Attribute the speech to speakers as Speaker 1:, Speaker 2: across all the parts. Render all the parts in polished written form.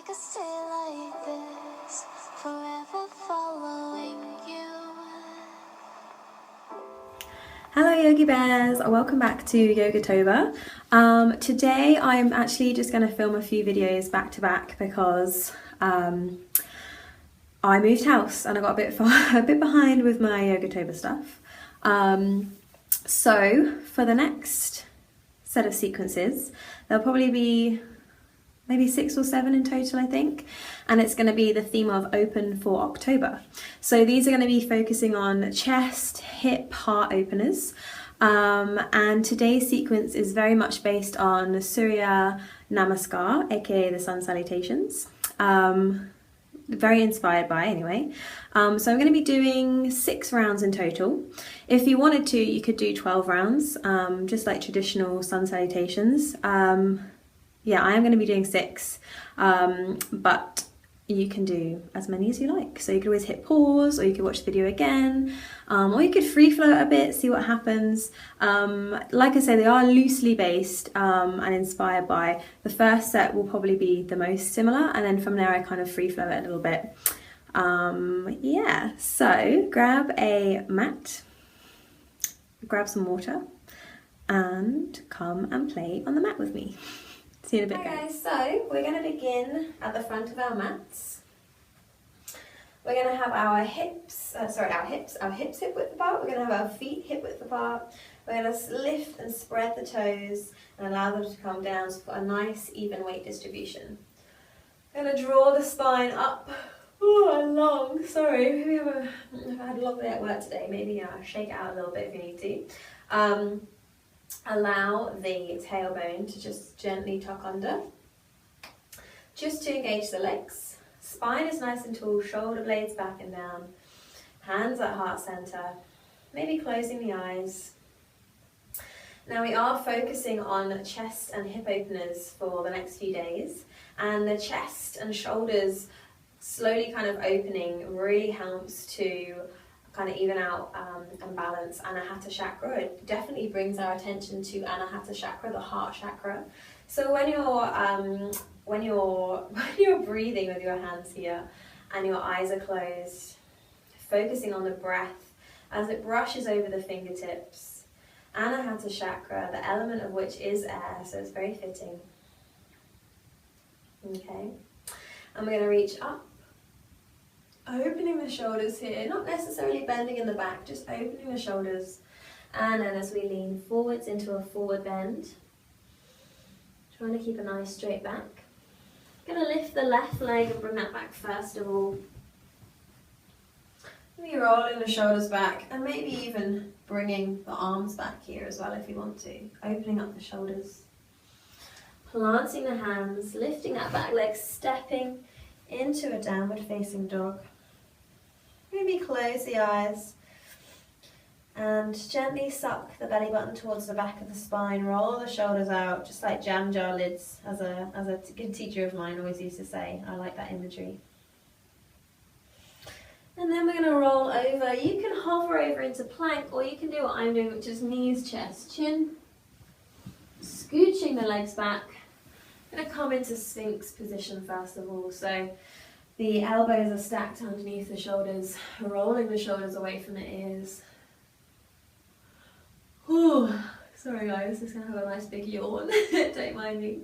Speaker 1: could stay like this, forever following you.
Speaker 2: Hello Yogi Bears, welcome back to YOGATOBER. Today I'm actually just going to film a few videos back to back because I moved house and I got a bit behind with my YOGATOBER stuff. So for the next set of sequences, there'll probably be maybe 6 or 7 in total, I think, and it's going to be the theme of Open for October. So these are going to be focusing on chest, hip, heart openers, and today's sequence is very much based on Surya Namaskar, aka the Sun Salutations. Very inspired by, anyway. So I'm going to be doing 6 rounds in total. If you wanted to, you could do 12 rounds, just like traditional Sun Salutations. Yeah, I am going to be doing 6, but you can do as many as you like. So you could always hit pause, or you could watch the video again, or you could free float a bit, see what happens. Like I say, they are loosely based and inspired by. The first set will probably be the most similar, and then from there I kind of free flow it a little bit. Yeah, so grab a mat, grab some water, and come and play on the mat with me. See you in a bit, guys. So we're going to begin at the front of our mats. We're going to have our hips hip width apart. We're going to have our feet hip width apart. We're going to lift and spread the toes and allow them to come down for a nice even weight distribution. We're going to draw the spine up. Oh, I'm long. Sorry. Maybe I've had a long day at work today. Maybe shake it out a little bit if you need to. Allow the tailbone to just gently tuck under, just to engage the legs. Spine is nice and tall, shoulder blades back and down, hands at heart center, maybe closing the eyes. Now we are focusing on chest and hip openers for the next few days, and the chest and shoulders slowly kind of opening really helps to kind of even out and balance Anahata chakra. It definitely brings our attention to Anahata chakra, the heart chakra. So when you're breathing with your hands here and your eyes are closed, focusing on the breath as it brushes over the fingertips, Anahata chakra, the element of which is air, so it's very fitting. Okay, and we're going to reach up, opening the shoulders here, not necessarily bending in the back, just opening the shoulders. And then as we lean forwards into a forward bend, trying to keep a nice straight back. Going to lift the left leg and bring that back first of all. Maybe rolling the shoulders back, and maybe even bringing the arms back here as well if you want to. Opening up the shoulders. Planting the hands, lifting that back leg, stepping into a downward facing dog. Maybe close the eyes and gently suck the belly button towards the back of the spine. Roll the shoulders out, just like jam jar lids, as a good teacher of mine always used to say. I like that imagery. And then we're going to roll over. You can hover over into plank, or you can do what I'm doing, which is knees, chest, chin. Scooching the legs back. I'm going to come into Sphinx position first of all. So the elbows are stacked underneath the shoulders, rolling the shoulders away from the ears. Ooh, sorry guys, just going to have a nice big yawn, don't mind me.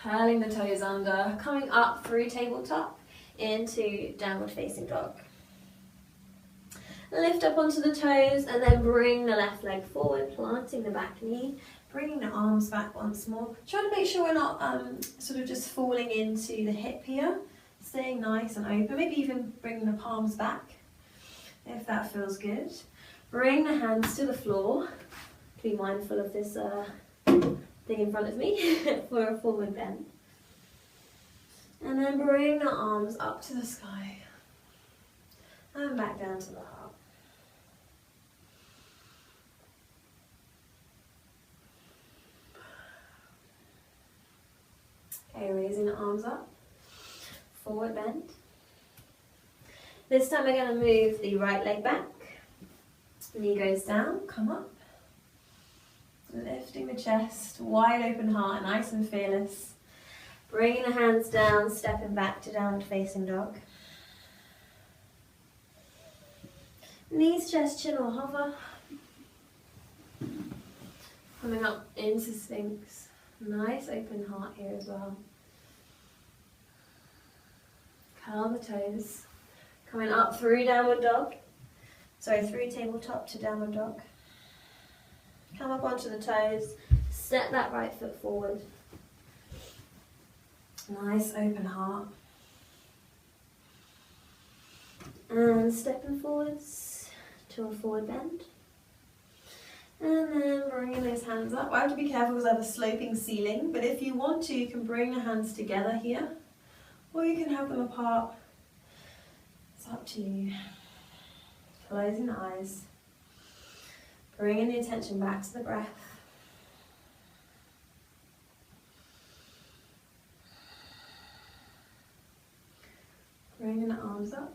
Speaker 2: Curling the toes under, coming up through tabletop into downward facing dog. Lift up onto the toes and then bring the left leg forward, planting the back knee. Bringing the arms back once more. Trying to make sure we're not sort of just falling into the hip here. Staying nice and open. Maybe even bringing the palms back if that feels good. Bring the hands to the floor. Be mindful of this thing in front of me for a forward bend. And then bring the arms up to the sky. And back down to the heart. Okay, raising the arms up, forward bend. This time we're going to move the right leg back, knee goes down, come up, Lifting the chest, wide open heart, nice and fearless. Bringing the hands down, stepping back to downward facing dog. Knees, chest, chin or hover. Coming up into Sphinx. Nice open heart here as well. Curl the toes. Coming up through downward dog. Sorry, through tabletop to downward dog. Come up onto the toes. Step that right foot forward. Nice open heart. And stepping forwards to a forward bend. And then bringing those hands up. I have to be careful because I have a sloping ceiling, but if you want to, you can bring the hands together here, or you can have them apart. It's up to you. Closing the eyes. Bringing the attention back to the breath. Bringing the arms up.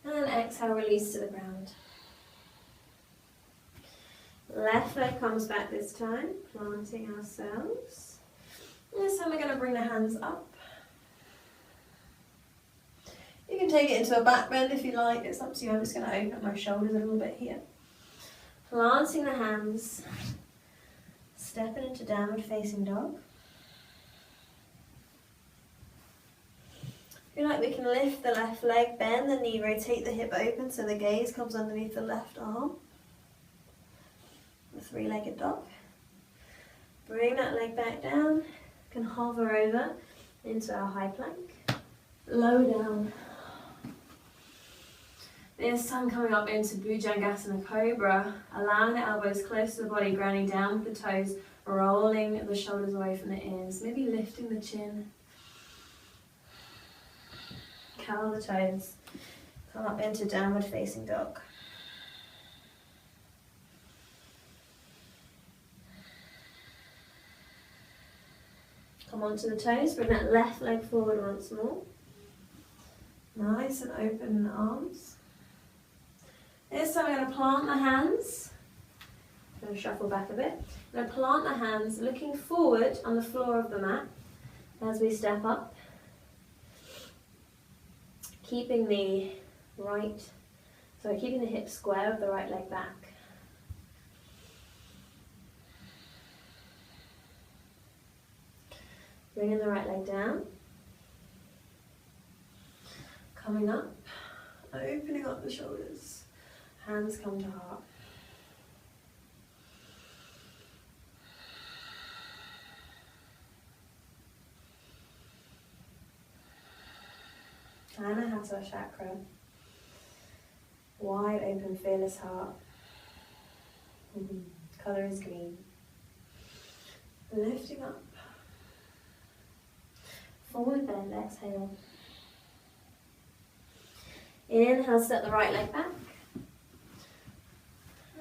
Speaker 2: And exhale, release to the ground. Left leg comes back this time, planting ourselves. This time we're going to bring the hands up. You can take it into a back bend if you like, it's up to you. I'm just going to open my shoulders a little bit here. Planting the hands, stepping into downward facing dog. If you like, we can lift the left leg, bend the knee, rotate the hip open so the gaze comes underneath the left arm. The three-legged dog. Bring that leg back down. You can hover over into our high plank. Lower down. This time coming up into Bhujangasana Cobra, allowing the elbows close to the body, grounding down with the toes, rolling the shoulders away from the ears, maybe lifting the chin. Curl the toes. Come up into downward facing dog. Come onto the toes, bring that left leg forward once more. Nice and open the arms. This time I'm going to plant the hands. I'm going to shuffle back a bit. I'm going to plant the hands looking forward on the floor of the mat as we step up. Keeping the hip square of the right leg back. Bringing the right leg down. Coming up, opening up the shoulders. Hands come to heart. Anahata chakra. Wide open, fearless heart. Colour is green. Lifting up. Forward bend, exhale. Inhale, step the right leg back.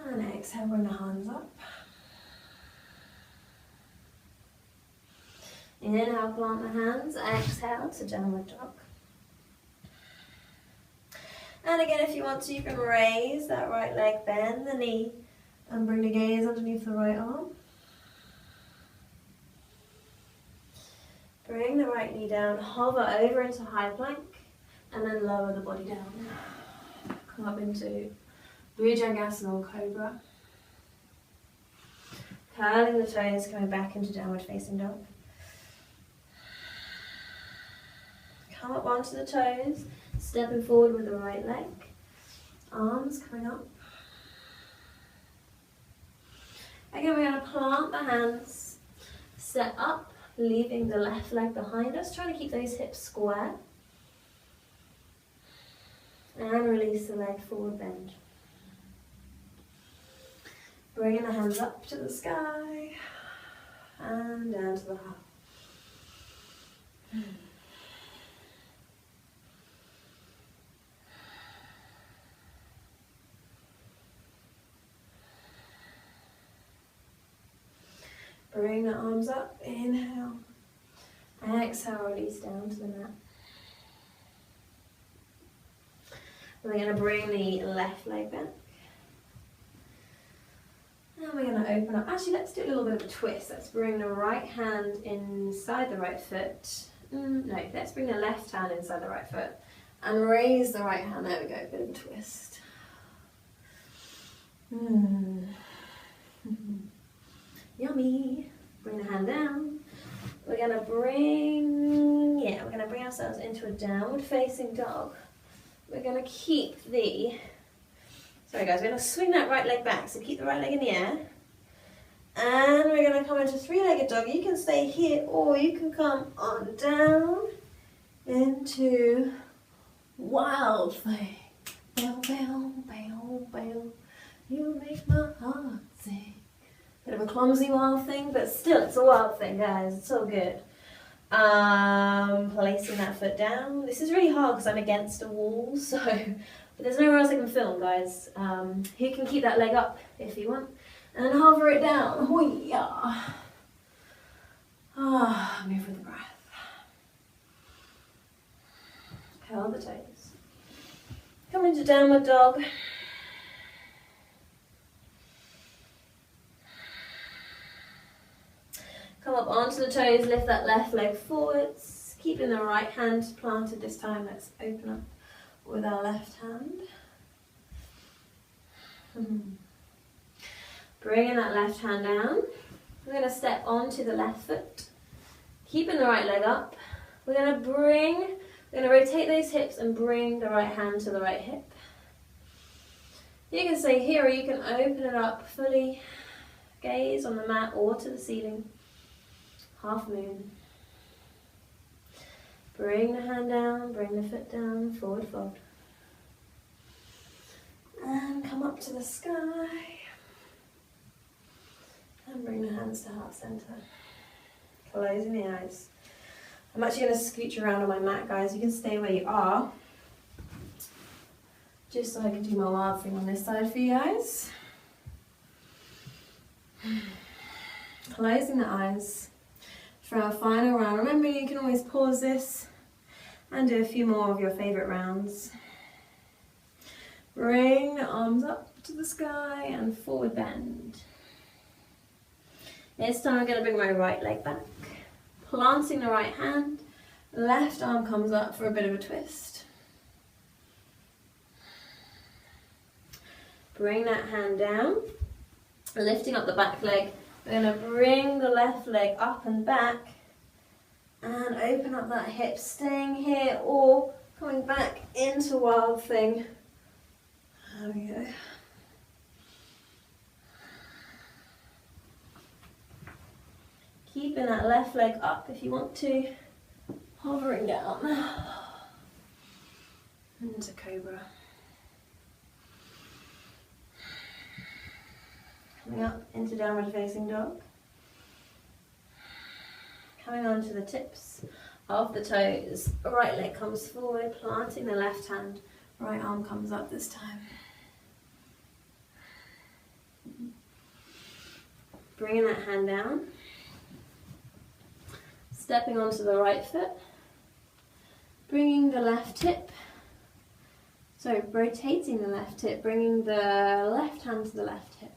Speaker 2: And exhale, bring the hands up. Inhale, plant the hands. Exhale to downward dog. And again, if you want to, you can raise that right leg, bend the knee, and bring the gaze underneath the right arm. Bring the right knee down, hover over into high plank, and then lower the body down. Come up into Bhujangasana or Cobra. Curling the toes, coming back into downward facing dog. Come up onto the toes, stepping forward with the right leg. Arms coming up. Again, we're going to plant the hands, step up, leaving the left leg behind us, trying to keep those hips square. And release the leg, forward bend. Bringing the hands up to the sky and down to the heart. Bring the arms up, inhale. Exhale, release down to the mat. We're going to bring the left leg back. And we're going to open up. Actually, let's do a little bit of a twist. Let's bring the right hand inside the right foot. No, let's bring the left hand inside the right foot and raise the right hand. There we go, bit of a twist. Yummy. Bring the hand down. We're gonna bring ourselves into a downward facing dog. We're gonna keep we're gonna swing that right leg back. So keep the right leg in the air. And we're gonna come into three-legged dog. You can stay here or you can come on down into wild thing. Bow, bow, bow, bow. You make my heart sing. Bit of a clumsy wild thing, but still it's a wild thing, guys. It's all good. Placing that foot down. This is really hard because I'm against a wall, so but there's nowhere else I can film, guys. You can keep that leg up if you want, and hover it down. Hoo-yah. Move with the breath. Curl the toes. Come into downward dog. Come up onto the toes, lift that left leg forwards, keeping the right hand planted this time. Let's open up with our left hand. Bringing that left hand down. We're going to step onto the left foot, keeping the right leg up. We're going to rotate those hips and bring the right hand to the right hip. You can stay here or you can open it up fully, gaze on the mat or to the ceiling. Half moon. Bring the hand down, bring the foot down, forward fold. And come up to the sky. And bring the hands to heart center. Closing the eyes. I'm actually going to scooch around on my mat, guys. You can stay where you are. Just so I can do my wild thing on this side for you guys. Closing the eyes. For our final round, remember you can always pause this and do a few more of your favourite rounds. Bring the arms up to the sky and forward bend. This time I'm going to bring my right leg back, planting the right hand, left arm comes up for a bit of a twist. Bring that hand down, lifting up the back leg. We're going to bring the left leg up and back and open up that hip, staying here or coming back into wild thing. There we go. Keeping that left leg up if you want to, hovering down into cobra. Coming up into downward facing dog. Coming onto the tips of the toes. Right leg comes forward, planting the left hand. Right arm comes up this time. Bringing that hand down. Stepping onto the right foot. Bringing the left hip. So rotating the left hip, bringing the left hand to the left hip.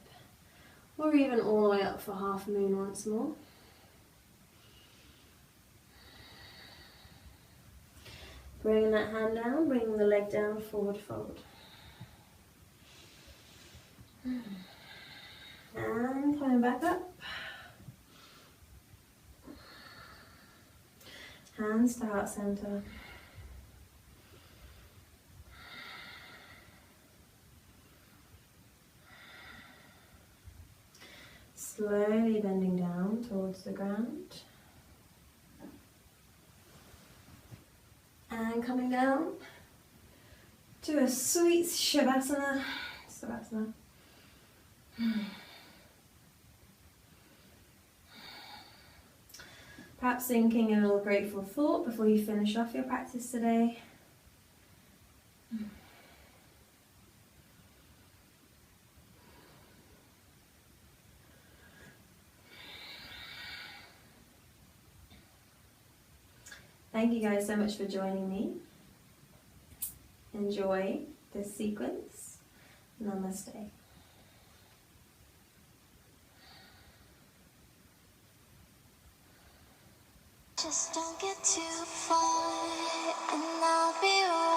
Speaker 2: Or even all the way up for half moon once more. Bringing that hand down, bringing the leg down, forward fold. And coming back up. Hands to heart center. Slowly bending down towards the ground. And coming down to a sweet Shavasana. Savasana. Perhaps thinking a little grateful thought before you finish off your practice today. Thank you guys so much for joining me. Enjoy this sequence. Namaste.
Speaker 1: Just don't get too far, and I'll be right